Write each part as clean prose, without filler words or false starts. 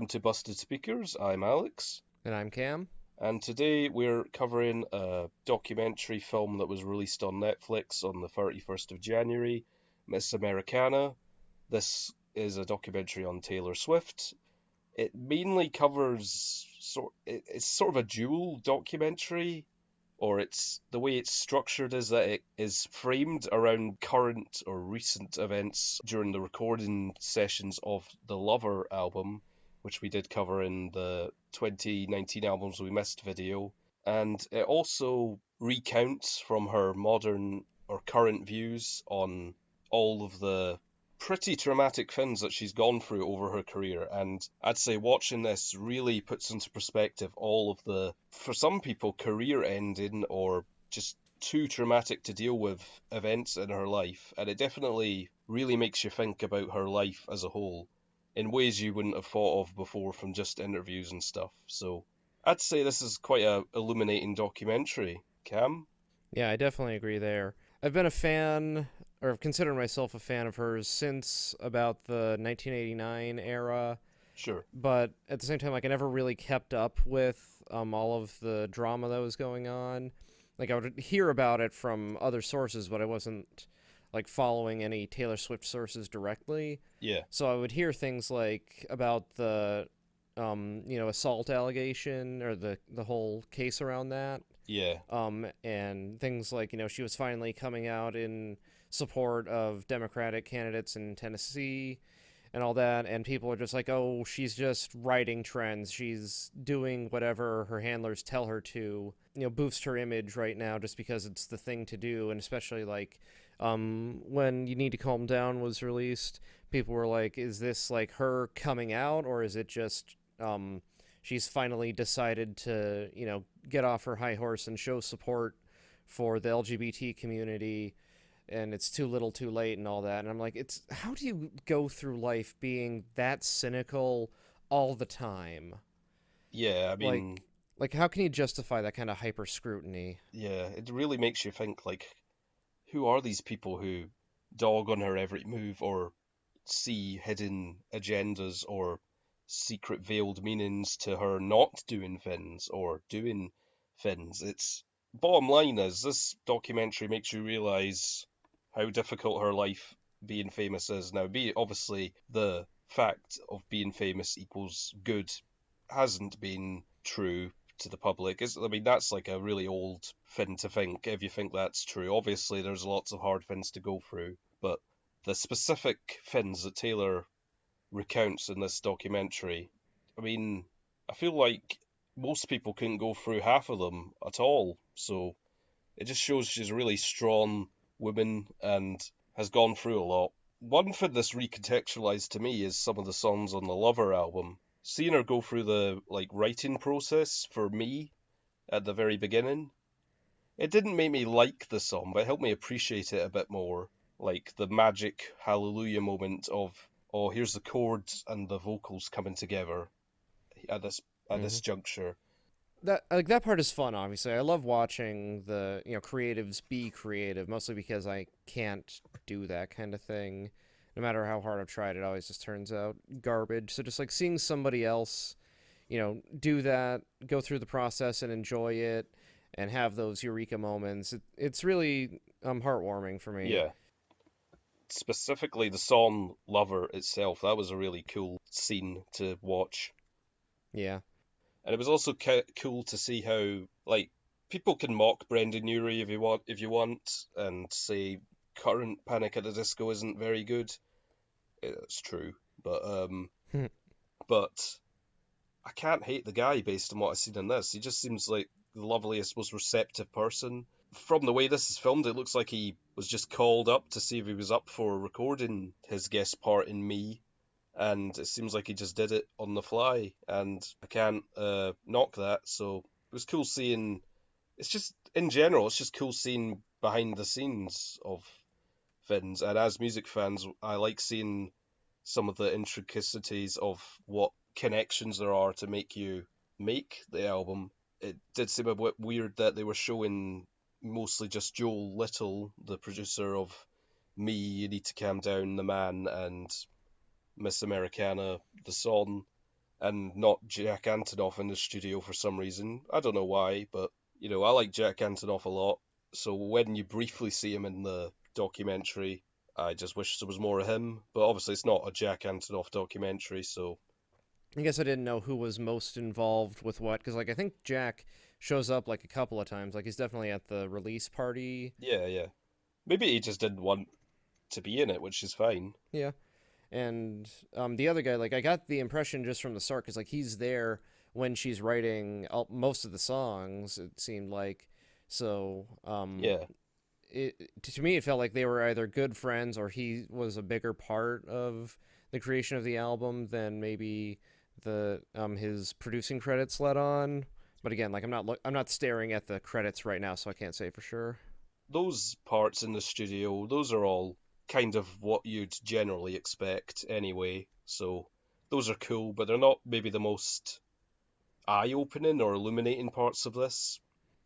to Busted Speakers. I'm Alex. And I'm Cam. And today we're covering a documentary film that was released on Netflix on the 31st of January, Miss Americana. This is a documentary on Taylor Swift. It mainly covers, it's sort of a dual documentary, or it's the way it's structured is that it is framed around current or recent events during the recording sessions of the Lover album, which we did cover in the 2019 Albums We Missed video. And it also recounts from her modern or current views on all of the pretty traumatic things that she's gone through over her career. And I'd say watching this really puts into perspective all of the, for some people, career ending or just too traumatic to deal with events in her life. And it definitely really makes you think about her life as a whole in ways you wouldn't have thought of before from just interviews and stuff. So I'd say this is quite a illuminating documentary. Cam? Yeah, I definitely agree there. I've been a fan, or considered myself a fan of hers since about the 1989 era, Sure. but at the same time, like, I never really kept up with all of the drama that was going on. Like, I would hear about it from other sources, but I wasn't like following any Taylor Swift sources directly. Yeah. So I would hear things like about the assault allegation or the whole case around that. Yeah. And things like, she was finally coming out in support of Democratic candidates in Tennessee and all that, and people are just like, oh, she's just riding trends, she's doing whatever her handlers tell her to, boost her image right now just because it's the thing to do. And especially like when You Need to Calm Down was released, people were like, is this like her coming out, or is it just she's finally decided to, get off her high horse and show support for the LGBT community, and it's too little too late and all that. And I'm like, it's, how do you go through life being that cynical all the time? Yeah, I Like, mean, how can you justify that kind of hyper scrutiny? yeah, it really makes you think, like, who are these people who dog on her every move or see hidden agendas or secret veiled meanings to her not doing things or doing things? It's bottom line is this documentary makes you realize how difficult her life being famous is. Now, be obviously the fact of being famous equals good hasn't been true to the public. I mean, that's like a really old thing to think, if you think that's true. Obviously, there's lots of hard things to go through, but the specific things that Taylor recounts in this documentary, I mean, I feel like most people couldn't go through half of them at all. So it just shows she's a really strong woman and has gone through a lot. One thing that's recontextualized to me is some of the songs on the Lover album. Seeing her go through the writing process for me at the very beginning, it didn't make me like the song, but it helped me appreciate it a bit more. Like the magic hallelujah moment of, oh, here's the chords and the vocals coming together at this at Mm-hmm. this juncture. That part is fun. Obviously, I love watching the creatives be creative, mostly because I can't do that kind of thing. No matter how hard I've tried, it always just turns out garbage. So just like seeing somebody else, do that, go through the process and enjoy it, and have those eureka moments, it's really heartwarming for me. Yeah, specifically the song Lover itself, that was a really cool scene to watch. Yeah. And it was also cool to see how, like, people can mock Brendan Urie if you want, and say current Panic at the Disco isn't very good. It's true, but I can't hate the guy based on what I've seen in this. He just seems like the loveliest, most receptive person. From the way this is filmed, it looks like he was just called up to see if he was up for recording his guest part in Me, and it seems like he just did it on the fly, and I can't knock that. So it was cool seeing. It's just in general, it's just cool seeing behind the scenes of things, and as music fans, I like seeing some of the intricacies of what connections there are to make you make the album. It did seem a bit weird that they were showing mostly just Joel Little, the producer of Me, You Need to Calm Down, The Man, and Miss Americana, the song. and not Jack Antonoff in the studio for some reason. I don't know why, but I like Jack Antonoff a lot. So when you briefly see him in the documentary, I just wish there was more of him. But obviously, it's not a Jack Antonoff documentary, so I guess I didn't know who was most involved with what, because like I think Jack shows up like a couple of times. Like he's definitely at the release party. yeah, yeah. Maybe he just didn't want to be in it, which is fine. Yeah, and the other guy, like I got the impression just from the start, because like he's there when she's writing most of the songs. It seemed like so. Yeah, To me, it felt like they were either good friends or he was a bigger part of the creation of the album than maybe the his producing credits let on. But again, like I'm not staring at the credits right now, so I can't say for sure. those parts in the studio, those are all kind of what you'd generally expect anyway. So those are cool, but they're not maybe the most eye-opening or illuminating parts of this.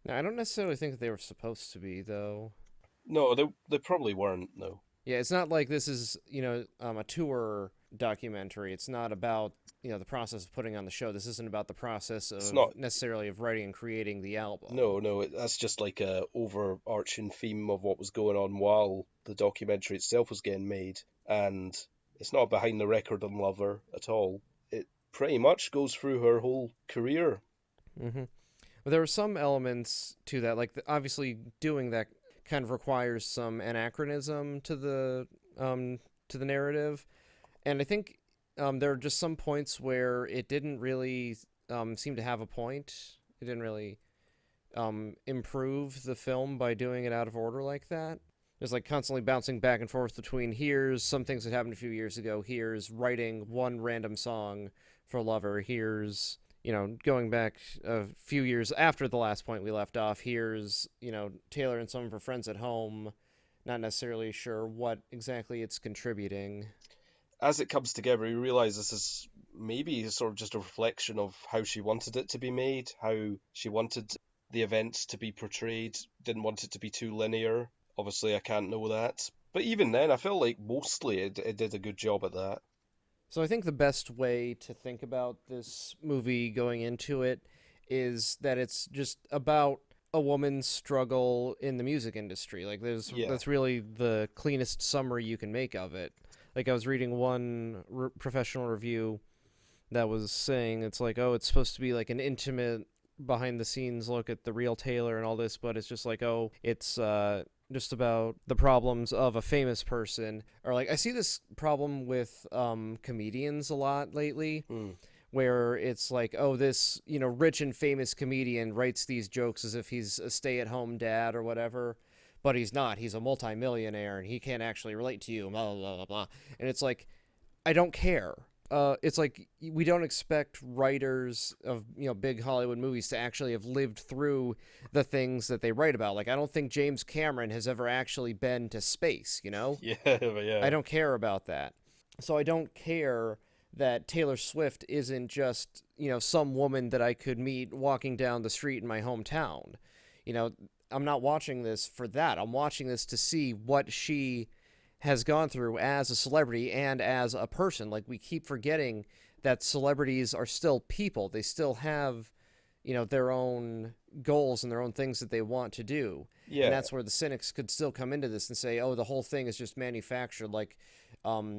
Now, I don't necessarily think that they were supposed to be, though. No, they probably weren't. No, Yeah, it's not like this is a tour documentary. It's not about the process of putting on the show. This isn't about the process it's of not. necessarily of writing and creating the album. No, no, that's just like a overarching theme of what was going on while the documentary itself was getting made, and it's not behind the record on Lover at all. It pretty much goes through her whole career. Mm-hmm. But there were some elements to that, like obviously doing that kind of requires some anachronism to the narrative, and I think there are just some points where it didn't really seem to have a point. It didn't really improve the film by doing it out of order like that. There's like constantly bouncing back and forth between here's some things that happened a few years ago, here's writing one random song for Lover, here's going back a few years after the last point we left off, here's, Taylor and some of her friends at home, not necessarily sure what exactly it's contributing. As it comes together, you realize this is maybe sort of just a reflection of how she wanted it to be made, how she wanted the events to be portrayed, didn't want it to be too linear. Obviously, I can't know that. But even then, I felt like mostly it did a good job at that. So I think the best way to think about this movie going into it is that it's just about a woman's struggle in the music industry. Like Yeah, that's really the cleanest summary you can make of it. Like I was reading one professional review that was saying it's like, oh, it's supposed to be like an intimate behind the scenes look at the real Taylor and all this, but it's just like, oh, it's just about the problems of a famous person. Or like I see this problem with comedians a lot lately, mm, where it's like, oh, this rich and famous comedian writes these jokes as if he's a stay-at-home dad or whatever, but he's not. He's a multimillionaire and he can't actually relate to you. Blah blah blah blah. And it's like, I don't care. It's like we don't expect writers of big Hollywood movies to actually have lived through the things that they write about. Like I don't think James Cameron has ever actually been to space. yeah, yeah, I don't care about that. So I don't care that Taylor Swift isn't just some woman that I could meet walking down the street in my hometown. You know, I'm not watching this for that. I'm watching this to see what she has gone through as a celebrity and as a person. Like we keep forgetting that celebrities are still people. They still have, their own goals and their own things that they want to do. And yeah, that's where the cynics could still come into this and say, "Oh, the whole thing is just manufactured. Like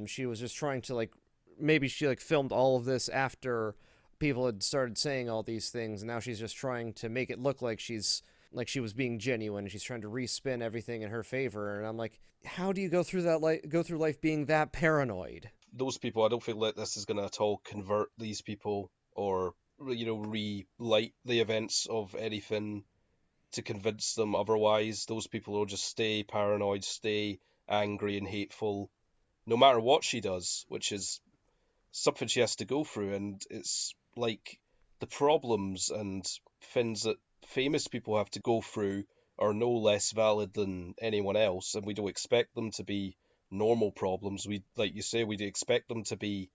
she was just trying to like maybe she like filmed all of this after people had started saying all these things and now she's just trying to make it look like she was being genuine. She's trying to respin everything in her favor." And I'm like, how do you go through life being that paranoid? those people, I don't feel like this is going to at all convert these people or, relight the events of anything to convince them otherwise. Those people will just stay paranoid, stay angry and hateful, no matter what she does, which is something she has to go through. And it's like the problems and things that famous people have to go through are no less valid than anyone else, and we don't expect them to be normal problems. We, like you say, we expect them to be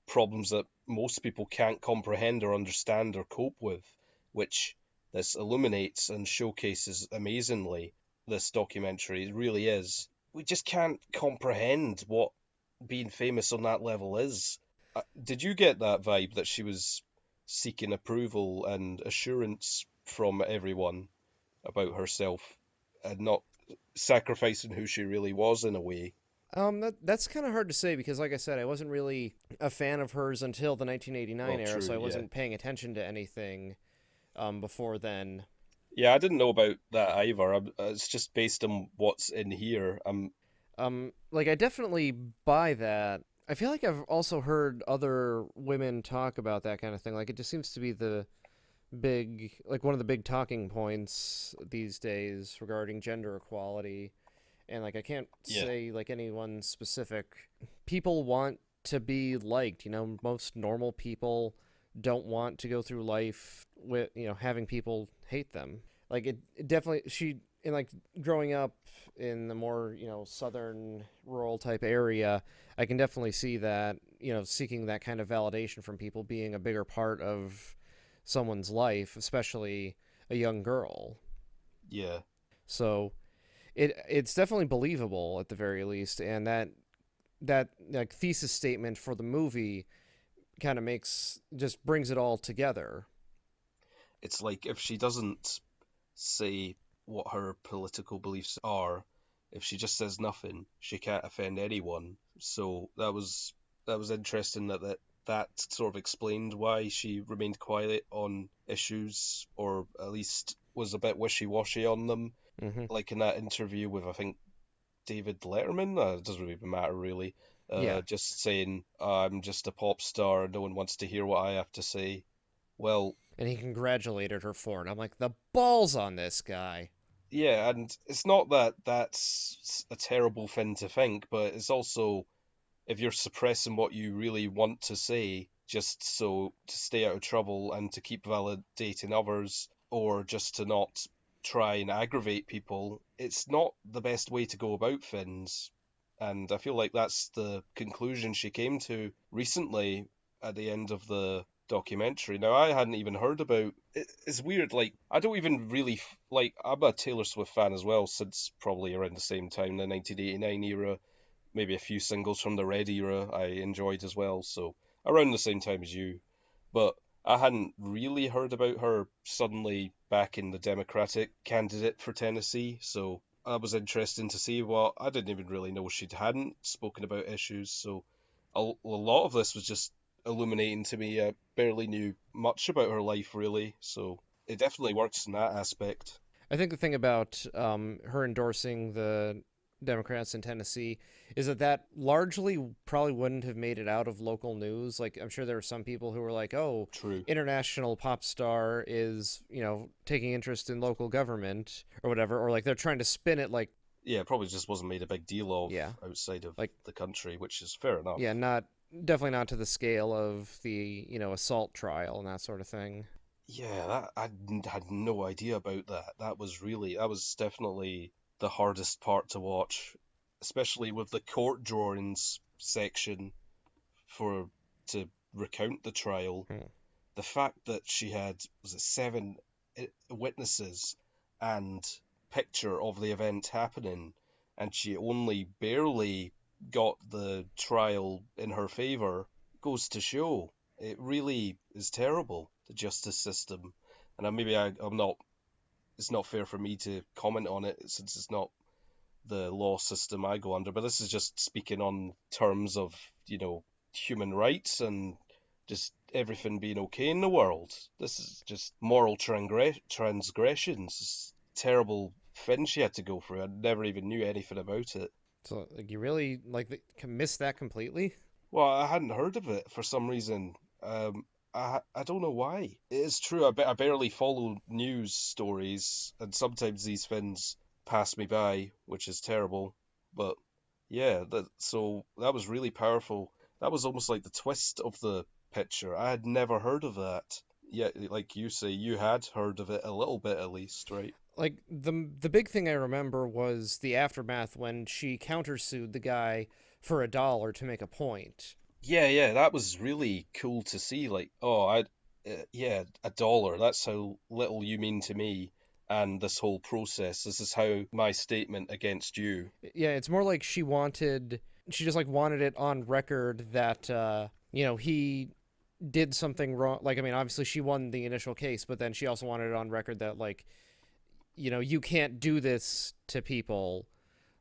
problems that most people can't comprehend or understand or cope with, which this illuminates and showcases amazingly. This documentary really is. We just can't comprehend what being famous on that level is. Did you get that vibe that she was seeking approval and assurance from everyone about herself and not sacrificing who she really was in a way? That's kind of hard to say because, like I said, I wasn't really a fan of hers until the 1989 Well, era, true, so I yeah. wasn't paying attention to anything before then. Yeah, I didn't know about that either. It's just based on what's in here. Like I definitely buy that. I feel like I've also heard other women talk about that kind of thing. Like it just seems to be the big, like one of the big talking points these days regarding gender equality. And like I can't Yeah, say like anyone specific. People want to be liked. Most normal people don't want to go through life with having people hate them. Like it definitely she in like growing up in the more southern rural type area, I can definitely see that seeking that kind of validation from people being a bigger part of someone's life, especially a young girl. yeah. So it's definitely believable at the very least, and that like thesis statement for the movie kind of makes just brings it all together. It's like if she doesn't say what her political beliefs are, if she just says nothing, she can't offend anyone. So that was interesting that sort of explained why she remained quiet on issues, or at least was a bit wishy-washy on them. Hmm. Like in that interview with, I think, David Letterman. It doesn't really matter really. Yeah, Just saying, I'm just a pop star. No one wants to hear what I have to say. Well, and he congratulated her for it. I'm like, the balls on this guy. yeah, and it's not that that's a terrible thing to think, but it's also if you're suppressing what you really want to say just so to stay out of trouble and to keep validating others or just to not try and aggravate people, it's not the best way to go about things. And I feel like that's the conclusion she came to recently at the end of the documentary. Now, I hadn't even heard about it's weird, like, I don't even really like, I'm a Taylor Swift fan as well since probably around the same time, the 1989 era, maybe a few singles from the Red era I enjoyed as well, so around the same time as you. But I hadn't really heard about her suddenly backing the Democratic candidate for Tennessee, so that was interesting to see. Well, I didn't even really know she hadn't spoken about issues, so a lot of this was just illuminating to me. I barely knew much about her life, really, so it definitely works in that aspect. I think the thing about her endorsing the Democrats in Tennessee is that largely probably wouldn't have made it out of local news. Like, I'm sure there were some people who were like, oh, True. international pop star is, taking interest in local government or whatever. Or like they're trying to spin it like, Yeah, probably just wasn't made a big deal of yeah, outside of like, the country, which is fair enough. yeah, definitely not to the scale of the, assault trial and that sort of thing. Yeah, had no idea about that. That was definitely the hardest part to watch, especially with the court drawings section for to recount the trial. Hmm. The fact that she had, was it seven witnesses and picture of the event happening, and she only barely got the trial in her favor, goes to show it really is terrible, the justice system. And I'm not, it's not fair for me to comment on it since it's not the law system I go under, but this is just speaking on terms of, human rights and just everything being okay in the world. This is just moral transgressions. It's terrible thing she had to go through. I never even knew anything about it. So, like, you really, like, missed that completely? Well, I hadn't heard of it for some reason. I don't know why. It is true. I barely follow news stories, and sometimes these things pass me by, which is terrible. But yeah, so that was really powerful. That was almost like the twist of the picture. I had never heard of that. Yeah, like you say, you had heard of it a little bit at least, right? Like the big thing I remember was the aftermath when she countersued the guy for $1 to make a point. Yeah, yeah, that was really cool to see. Like, oh, yeah, $1. That's how little you mean to me, and this whole process. This is how my statement against you. Yeah, it's more like she just like wanted it on record that he did something wrong. Like, I mean, obviously she won the initial case, but then she also wanted it on record that, like, you can't do this to people.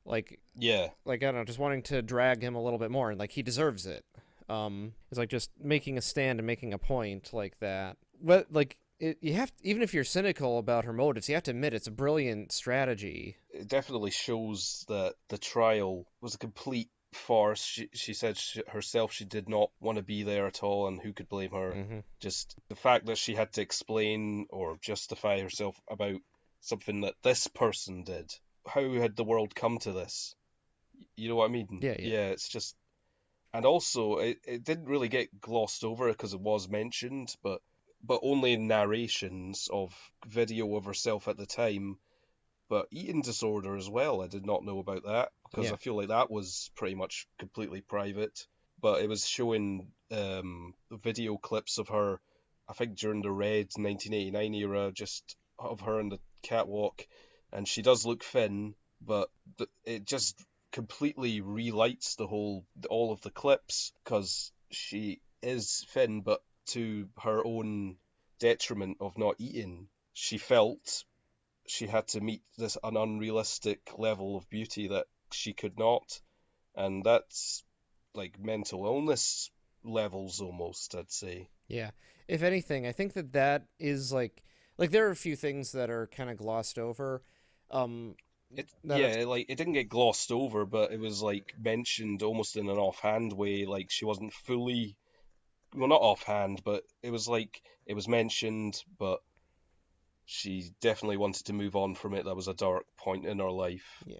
Like, Yeah, I don't know, just wanting to drag him a little bit more, and like he deserves it. It's like just making a stand and making a point like that. But like, you have even if you're cynical about her motives, you have to admit it's a brilliant strategy. it definitely shows that the trial was a complete farce. She said herself she did not want to be there at all, and who could blame her? Mm-hmm. Just the fact that she had to explain or justify herself about something that this person did. How had the world come to this? You know what I mean? Yeah, yeah, Yeah, it's just. And also, it didn't really get glossed over because it was mentioned, but only in narrations of video of herself at the time, but eating disorder as well. I did not know about that because yeah, I feel like that was pretty much completely private. But it was showing video clips of her, I think during the Red 1989 era, just of her on the catwalk, and she does look thin, but it just completely relights all of the clips because she is thin, but to her own detriment of not eating. She felt she had to meet an unrealistic level of beauty that she could not, and that's like mental illness levels almost, I'd say. yeah. If anything, I think that is like there are a few things that are kind of glossed over. Um, It that are, yeah, like it didn't get glossed over, but it was like mentioned almost in an offhand way, like she wasn't fully, well, not offhand, but it was like it was mentioned, but she definitely wanted to move on from it. That was a dark point in her life. Yeah.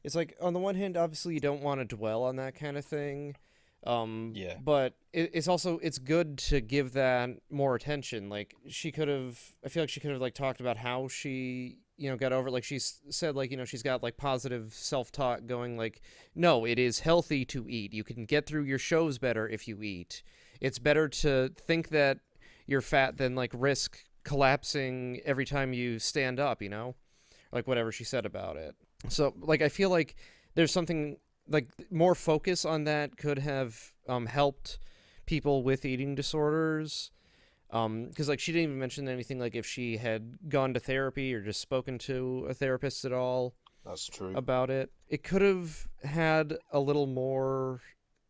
It's like on the one hand, obviously you don't want to dwell on that kind of thing. Yeah, But it's also it's good to give that more attention. Like she could have, I feel like she could have like talked about how she got over it. Like she said, like she's got like positive self-talk going. Like, no, it is healthy to eat. You can get through your shows better if you eat. It's better to think that you're fat than like risk collapsing every time you stand up. Like whatever she said about it. So like I feel like there's something like more focus on that could have helped people with eating disorders. Because like she didn't even mention anything like if she had gone to therapy or just spoken to a therapist at all that's true. about it. It could have had a little more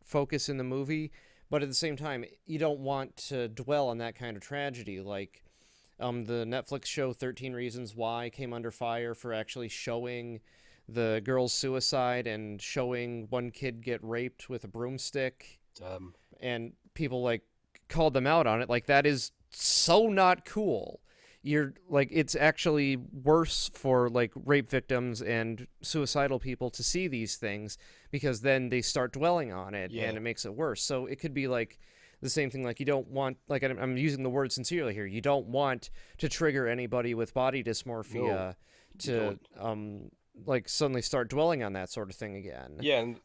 focus in the movie, but at the same time, you don't want to dwell on that kind of tragedy. Like the Netflix show 13 Reasons Why came under fire for actually showing the girl's suicide and showing one kid get raped with a broomstick, Damn. and people like called them out on it. Like, that is so not cool. You're like, it's actually worse for like rape victims and suicidal people to see these things because then they start dwelling on it and Yeah. it makes it worse. So it could be like the same thing. Like, you don't want, like, I'm using the word sincerely here, you don't want to trigger anybody with body No, dysmorphia you to don't. like suddenly start dwelling on that sort of thing again. Yeah, and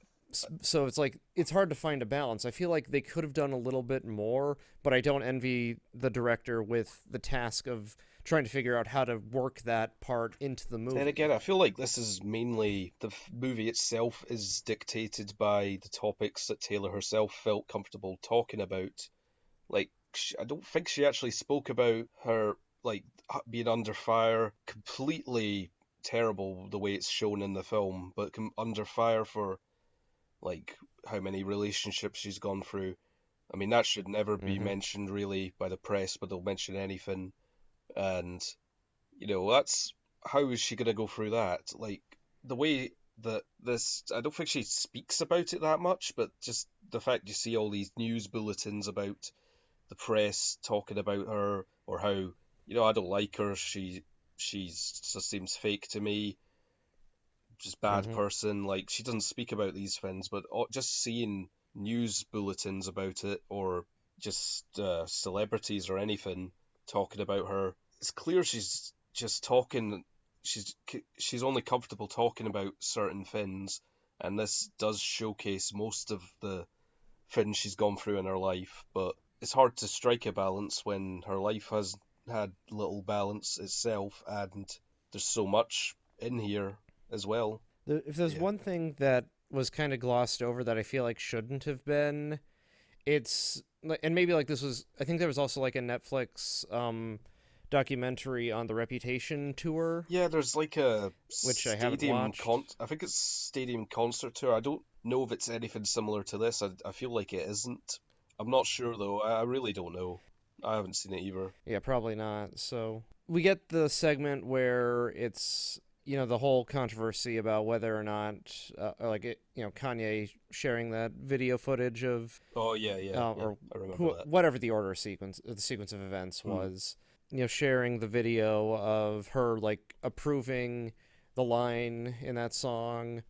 So it's like it's hard to find a balance. I feel like they could have done a little bit more, but I don't envy the director with the task of trying to figure out how to work that part into the then again, movie. I feel like this is mainly the movie itself is dictated by the topics that Taylor herself felt comfortable talking about. Like, I don't think she actually spoke about her, like, being under fire. Completely terrible the way it's shown in the film, but under fire for, like, how many relationships she's gone through. I mean, that should never be Mm-hmm. mentioned really by the press, but they'll mention anything. And that's how is she gonna go through that? Like the way that this, I don't think she speaks about it that much, but just the fact you see all these news bulletins about the press talking about her or how I don't like her. She's just seems fake to me, just bad Mm-hmm. person. Like she doesn't speak about these things, but just seeing news bulletins about it or just celebrities or anything talking about her, it's clear she's just talking. She's only comfortable talking about certain things, and this does showcase most of the things she's gone through in her life. But it's hard to strike a balance when her life has had little balance itself, and there's so much in here as well. If there's Yeah. one thing that was kind of glossed over that I feel like shouldn't have been, it's and maybe like this was, I think there was also like a Netflix documentary on the Reputation tour, Yeah, there's like a which I haven't watched. I think it's stadium concert tour. I don't know if it's anything similar to this. I feel like it isn't. I'm not sure though. I really don't know. I haven't seen it either. Yeah, probably not. So we get the segment where it's, the whole controversy about whether or not like it, Kanye sharing that video footage of Oh yeah, yeah, yeah. or I remember that. whatever the sequence of events Hmm. was, sharing the video of her like approving the line in that song,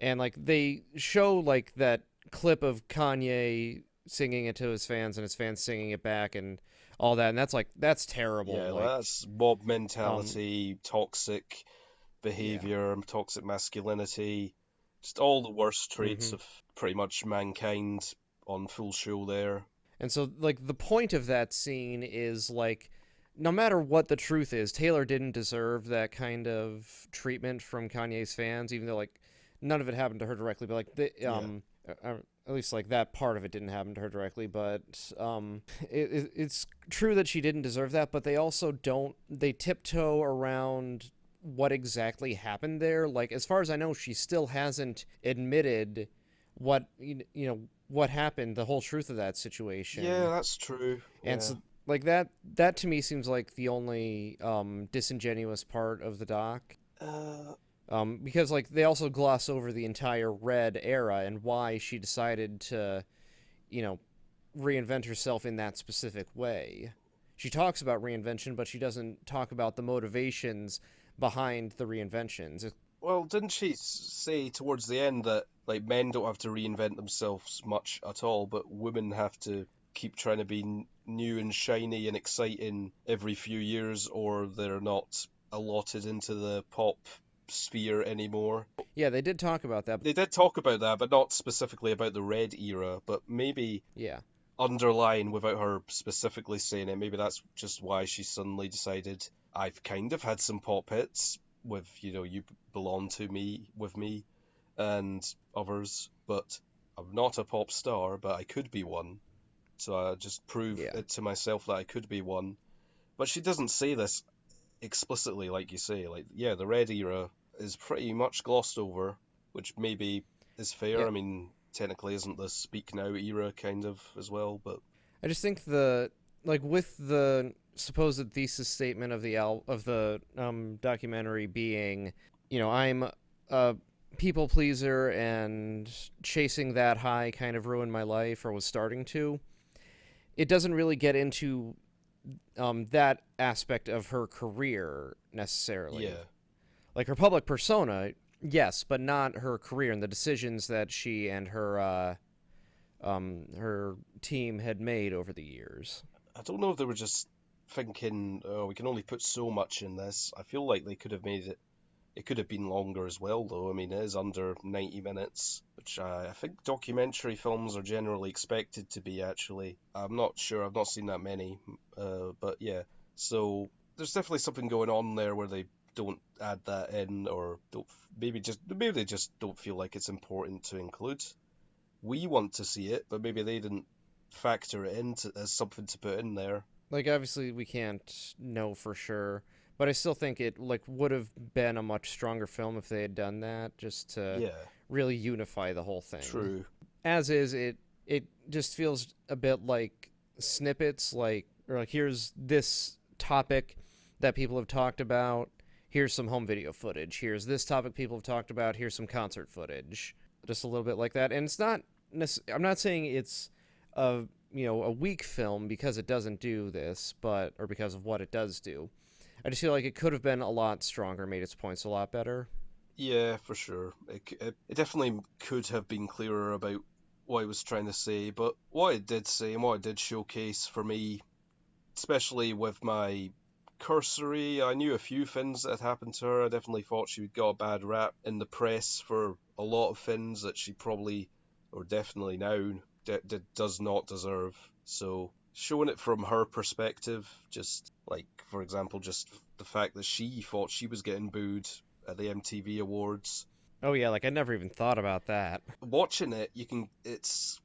and like they show like that clip of Kanye singing it to his fans and his fans singing it back and all that, and that's terrible. Yeah, Like, that's mob um, mentality, toxic yeah. behavior, toxic masculinity, just all the worst traits hmm of pretty much mankind on full show there. And so, like, the point of that scene is like, no matter what the truth is, Taylor didn't deserve that kind of treatment from Kanye's fans, even though like none of it happened to her directly. But like Yeah. at least like that part of it didn't happen to her directly. But it's true that she didn't deserve that. But they also don't. They tiptoe around what exactly happened there. Like, as far as I know, she still hasn't admitted what what happened, the whole truth of that Yeah, situation. that's true. And Yeah. so like that to me seems like the only disingenuous part of the doc. Uh, Because like they also gloss over the entire Red era and why she decided to, you know, reinvent herself in that specific way. She talks about reinvention, but she doesn't talk about the motivations behind the reinventions. well, didn't she say towards the end that like men don't have to reinvent themselves much at all, but women have to keep trying to be new and shiny and exciting every few years, or they're not allotted into the pop sphere anymore? Yeah, they did talk about that. They did talk about that, but not specifically about the Red era, but maybe Yeah. underlying without her specifically saying it. Maybe that's just why she suddenly decided I've kind of had some pop hits with, you belong to me with me and others, but I'm not a pop star, but I could be one. So I just prove Yeah. it to myself that I could be one. But she doesn't say this explicitly, like you say. Like, yeah, the Red era is pretty much glossed over, which maybe is fair. Yeah. I mean, technically isn't the Speak Now era kind of as well, but I just think the like with the supposed thesis statement of the documentary being, I'm a people pleaser and chasing that high kind of ruined my life or was starting to. It doesn't really get into that aspect of her career necessarily. yeah. Like her public persona, yes, but not her career and the decisions that she and her team had made over the years. I don't know if they were just thinking, oh, we can only put so much in this. I feel like they could have made it. It could have been longer as well, though. I mean, it is under 90 minutes, which I think documentary films are generally expected to be, actually. I'm not sure, I've not seen that many, but yeah. So there's definitely something going on there where they don't add that in, or don't, maybe they just don't feel like it's important to include. We want to see it, but maybe they didn't factor it in as something to put in there. Like obviously we can't know for sure, but I still think it like would have been a much stronger film if they had done that just to Yeah, really unify the whole thing. true. As is, it just feels a bit like snippets, like or like here's this topic that people have talked about. Here's some home video footage. Here's this topic people have talked about. Here's some concert footage. Just a little bit like that. And it's not. I'm not saying it's a a weak film because it doesn't do this, but or because of what it does do. I just feel like it could have been a lot stronger, made its points a lot better. Yeah, for sure. It definitely could have been clearer about what I was trying to say, but what it did say and what it did showcase for me, especially with my cursory, I knew a few things that had happened to her. I definitely thought she got a bad rap in the press for a lot of things that she probably, or definitely now, does not deserve. So showing it from her perspective, just like, for example, just the fact that she thought she was getting booed at the MTV Awards. Oh yeah, like I never even thought about that. Watching it, it's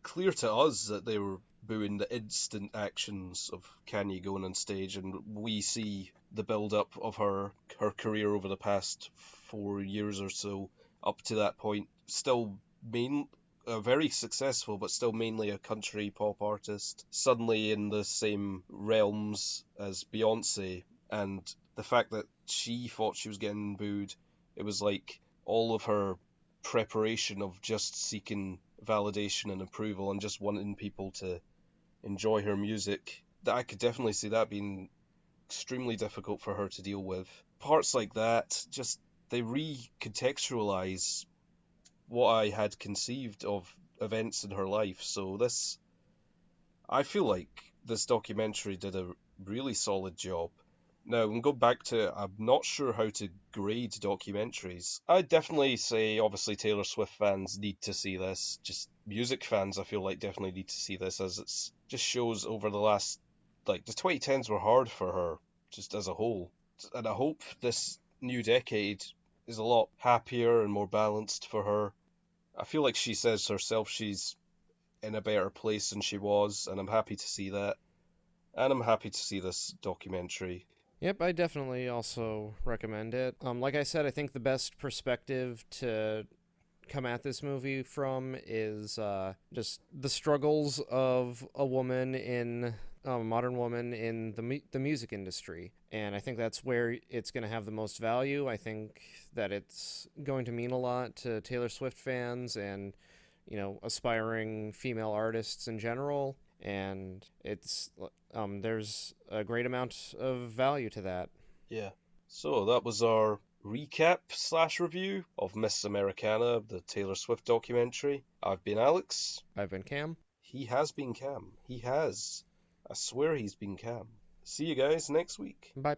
clear to us that they were booing the instant actions of Kanye going on stage, and we see the build up of her career over the past 4 years or so up to that point. Still main very successful, but still mainly a country pop artist. Suddenly in the same realms as Beyonce, and the fact that she thought she was getting booed, it was like all of her preparation of just seeking validation and approval and just wanting people to enjoy her music. That I could definitely see that being extremely difficult for her to deal with. Parts like that just they recontextualize what I had conceived of events in her life. So this I feel like this documentary did a really solid job. Now, we go back to I'm not sure how to grade documentaries. I'd definitely say, obviously, Taylor Swift fans need to see this. Just music fans, I feel like, definitely need to see this as it's just shows over the last, like, the 2010s were hard for her, just as a whole. And I hope this new decade is a lot happier and more balanced for her. I feel like she says herself she's in a better place than she was, and I'm happy to see that. And I'm happy to see this documentary. Yep, I definitely also recommend it. Like I said, I think the best perspective to come at this movie from is just the struggles of a woman in a modern woman in the music industry, and I think that's where it's going to have the most value. I think that it's going to mean a lot to Taylor Swift fans and aspiring female artists in general, and it's there's a great amount of value to that. Yeah. So that was our recap slash review of Miss Americana, the Taylor Swift documentary. I've been Alex. I've been Cam. He has been Cam. He has. I swear he's been Cam. See you guys next week. Bye.